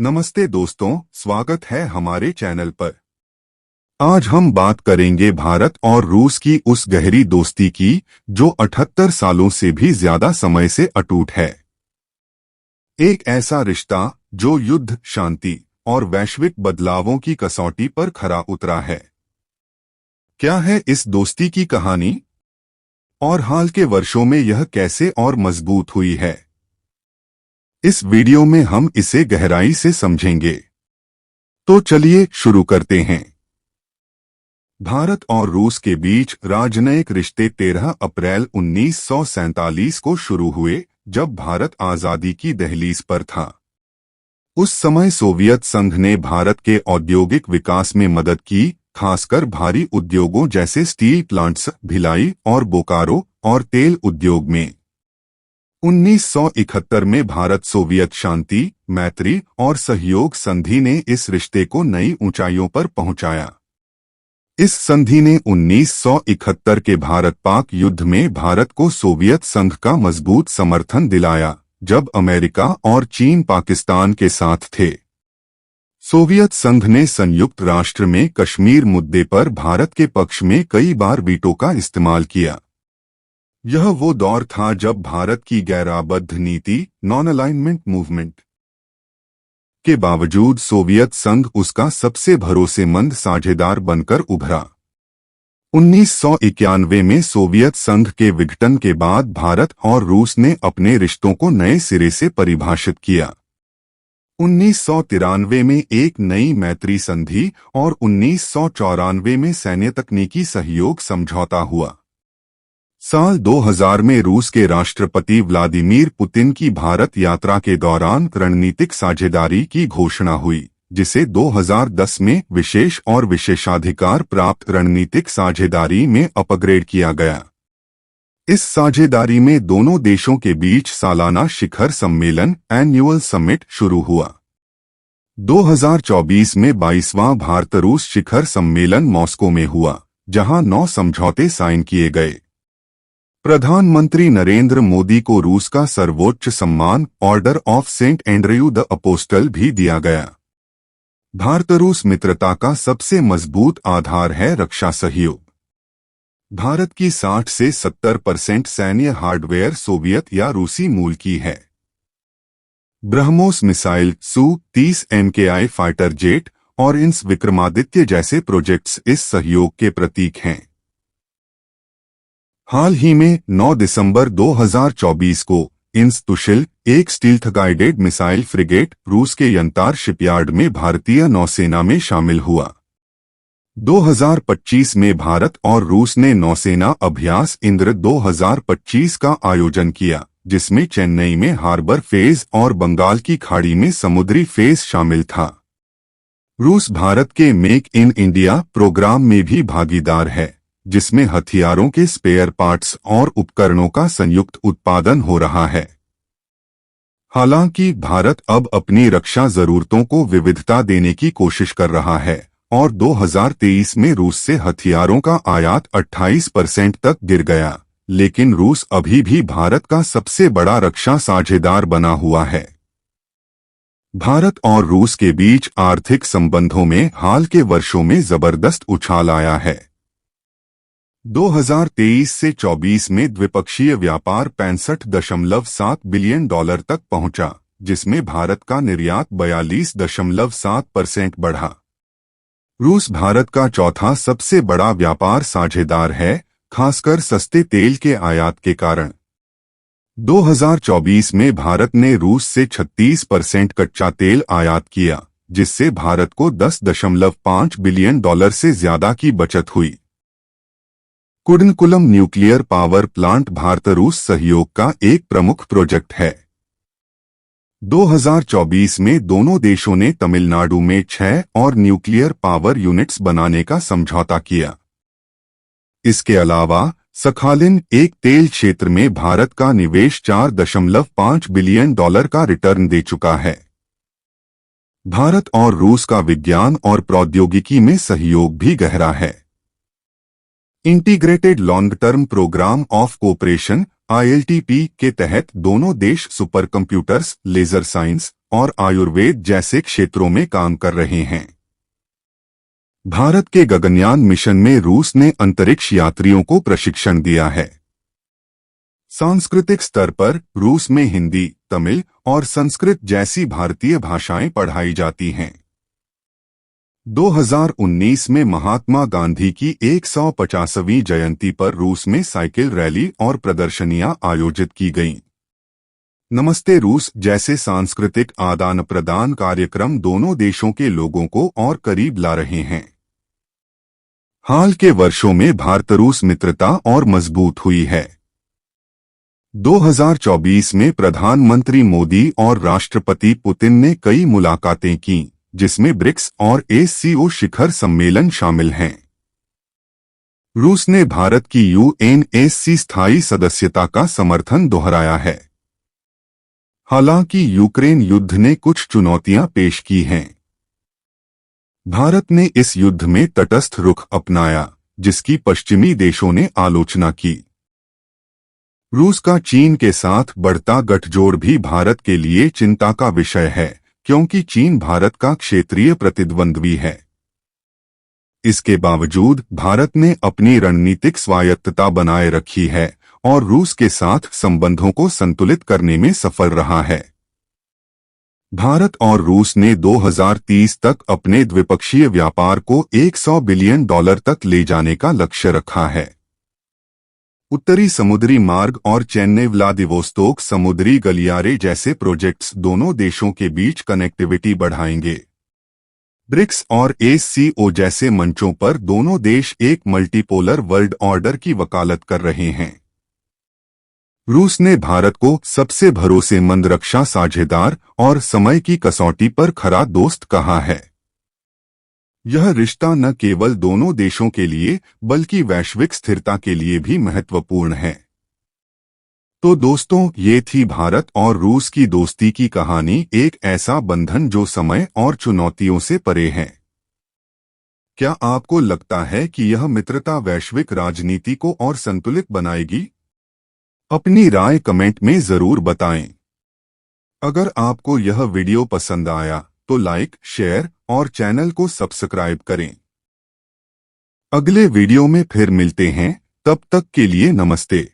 नमस्ते दोस्तों, स्वागत है हमारे चैनल पर। आज हम बात करेंगे भारत और रूस की उस गहरी दोस्ती की जो 78 सालों से भी ज्यादा समय से अटूट है। एक ऐसा रिश्ता जो युद्ध, शांति और वैश्विक बदलावों की कसौटी पर खरा उतरा है। क्या है इस दोस्ती की कहानी और हाल के वर्षों में यह कैसे और मजबूत हुई है? इस वीडियो में हम इसे गहराई से समझेंगे। तो चलिए शुरू करते हैं। भारत और रूस के बीच राजनयिक रिश्ते 13 अप्रैल 1947 को शुरू हुए, जब भारत आजादी की दहलीज पर था। उस समय सोवियत संघ ने भारत के औद्योगिक विकास में मदद की, खासकर भारी उद्योगों जैसे स्टील प्लांट्स, भिलाई और बोकारो और तेल उद्योग में। 1971 में भारत सोवियत शांति, मैत्री और सहयोग संधि ने इस रिश्ते को नई ऊंचाइयों पर पहुंचाया। इस संधि ने 1971 के भारत-पाक युद्ध में भारत को सोवियत संघ का मजबूत समर्थन दिलाया, जब अमेरिका और चीन पाकिस्तान के साथ थे। सोवियत संघ ने संयुक्त राष्ट्र में कश्मीर मुद्दे पर भारत के पक्ष में कई बार वीटो का इस्तेमाल किया। यह वो दौर था जब भारत की गैराबद्ध नीति, नॉन अलाइनमेंट मूवमेंट के बावजूद सोवियत संघ उसका सबसे भरोसेमंद साझेदार बनकर उभरा। 1991 में सोवियत संघ के विघटन के बाद भारत और रूस ने अपने रिश्तों को नए सिरे से परिभाषित किया। 1993 में एक नई मैत्री संधि और 1994 में सैन्य तकनीकी सहयोग समझौता हुआ। साल 2000 में रूस के राष्ट्रपति व्लादिमीर पुतिन की भारत यात्रा के दौरान रणनीतिक साझेदारी की घोषणा हुई, जिसे 2010 में विशेष और विशेषाधिकार प्राप्त रणनीतिक साझेदारी में अपग्रेड किया गया। इस साझेदारी में दोनों देशों के बीच सालाना शिखर सम्मेलन, एनुअल समिट शुरू हुआ। 2024 में 22वां भारत-रूस शिखर सम्मेलन मॉस्को में हुआ, जहां 9 समझौते साइन किए गए। प्रधानमंत्री नरेंद्र मोदी को रूस का सर्वोच्च सम्मान order of Saint Andrew the apostle भी दिया गया। भारत-रूस मित्रता का सबसे मजबूत आधार है रक्षा सहयोग। भारत की 60 से 70% सैन्य हार्डवेयर सोवियत या रूसी मूल की है। ब्रह्मोस मिसाइल, सू-30 MKI फाइटर जेट और इंस विक्रमादित्य जैसे प्रोजेक्ट्स इस सहयोग के प्रतीक हैं। हाल ही में 9 दिसंबर 2024 को इंस तुशिल, एक स्टील्थ गाइडेड मिसाइल फ्रिगेट, रूस के यंतार शिपयार्ड में भारतीय नौसेना में शामिल हुआ। 2025 में भारत और रूस ने नौसेना अभ्यास इंद्र 2025 का आयोजन किया, जिसमें चेन्नई में हार्बर फेज और बंगाल की खाड़ी में समुद्री फेज शामिल था। रूस भारत के मेक इन इंडिया प्रोग्राम में भी भागीदार है, जिसमें हथियारों के स्पेयर पार्ट्स और उपकरणों का संयुक्त उत्पादन हो रहा है। हालांकि भारत अब अपनी रक्षा जरूरतों को विविधता देने की कोशिश कर रहा है और 2023 में रूस से हथियारों का आयात 28% तक गिर गया, लेकिन रूस अभी भी भारत का सबसे बड़ा रक्षा साझेदार बना हुआ है। भारत और रूस के बीच आर्थिक संबंधों में हाल के वर्षों में जबरदस्त उछाल आया है। 2023 से 24 में द्विपक्षीय व्यापार $65.7 बिलियन तक पहुंचा, जिसमें भारत का निर्यात 42.7% बढ़ा। रूस भारत का चौथा सबसे बड़ा व्यापार साझेदार है, खासकर सस्ते तेल के आयात के कारण। 2024 में भारत ने रूस से 36% कच्चा तेल आयात किया, जिससे भारत को $10.5 बिलियन से ज्यादा की बचत हुई। कुडनकुलम न्यूक्लियर पावर प्लांट भारत-रूस सहयोग का एक प्रमुख प्रोजेक्ट है। 2024 में दोनों देशों ने तमिलनाडु में 6 और न्यूक्लियर पावर यूनिट्स बनाने का समझौता किया। इसके अलावा सखालिन, एक तेल क्षेत्र में भारत का निवेश $4.5 बिलियन का रिटर्न दे चुका है। भारत और रूस का विज्ञान और प्रौद्योगिकी में सहयोग भी गहरा है। Integrated long term programme of cooperation ILTP के तहत दोनों देश सुपर कंप्यूटर्स, लेजर साइंस और आयुर्वेद जैसे क्षेत्रों में काम कर रहे हैं। भारत के गगनयान मिशन में रूस ने अंतरिक्ष यात्रियों को प्रशिक्षण दिया है। सांस्कृतिक स्तर पर रूस में हिंदी, तमिल और संस्कृत जैसी भारतीय भाषाएं पढ़ाई जाती हैं। 2019 में महात्मा गांधी की 150वीं जयंती पर रूस में साइकिल रैली और प्रदर्शनियां आयोजित की गईं। नमस्ते रूस जैसे सांस्कृतिक आदान प्रदान कार्यक्रम दोनों देशों के लोगों को और करीब ला रहे हैं। हाल के वर्षों में भारत रूस मित्रता और मजबूत हुई है। 2024 में प्रधानमंत्री मोदी और राष्ट्रपति पुतिन ने कई मुलाकातें की, जिसमें ब्रिक्स और SCO शिखर सम्मेलन शामिल हैं। रूस ने भारत की UNSC स्थायी सदस्यता का समर्थन दोहराया है। हालांकि यूक्रेन युद्ध ने कुछ चुनौतियां पेश की हैं। भारत ने इस युद्ध में तटस्थ रुख अपनाया, जिसकी पश्चिमी देशों ने आलोचना की। रूस का चीन के साथ बढ़ता गठजोड़ भी भारत के लिए चिंता का विषय है, क्योंकि चीन भारत का क्षेत्रीय प्रतिद्वंद्वी है। इसके बावजूद भारत ने अपनी रणनीतिक स्वायत्तता बनाए रखी है और रूस के साथ संबंधों को संतुलित करने में सफल रहा है। भारत और रूस ने 2030 तक अपने द्विपक्षीय व्यापार को $100 बिलियन तक ले जाने का लक्ष्य रखा है। उत्तरी समुद्री मार्ग और चेन्नई व्लादिवोस्तोक समुद्री गलियारे जैसे प्रोजेक्ट्स दोनों देशों के बीच कनेक्टिविटी बढ़ाएंगे। ब्रिक्स और SCO जैसे मंचों पर दोनों देश एक मल्टीपोलर वर्ल्ड ऑर्डर की वकालत कर रहे हैं। रूस ने भारत को सबसे भरोसेमंद रक्षा साझेदार और समय की कसौटी पर खरा दोस्त कहा है। यह रिश्ता न केवल दोनों देशों के लिए बल्कि वैश्विक स्थिरता के लिए भी महत्वपूर्ण है। तो दोस्तों, ये थी भारत और रूस की दोस्ती की कहानी, एक ऐसा बंधन जो समय और चुनौतियों से परे है। क्या आपको लगता है कि यह मित्रता वैश्विक राजनीति को और संतुलित बनाएगी? अपनी राय कमेंट में जरूर बताएं। अगर आपको यह वीडियो पसंद आया तो लाइक, शेयर और चैनल को सब्सक्राइब करें। अगले वीडियो में फिर मिलते हैं, तब तक के लिए नमस्ते।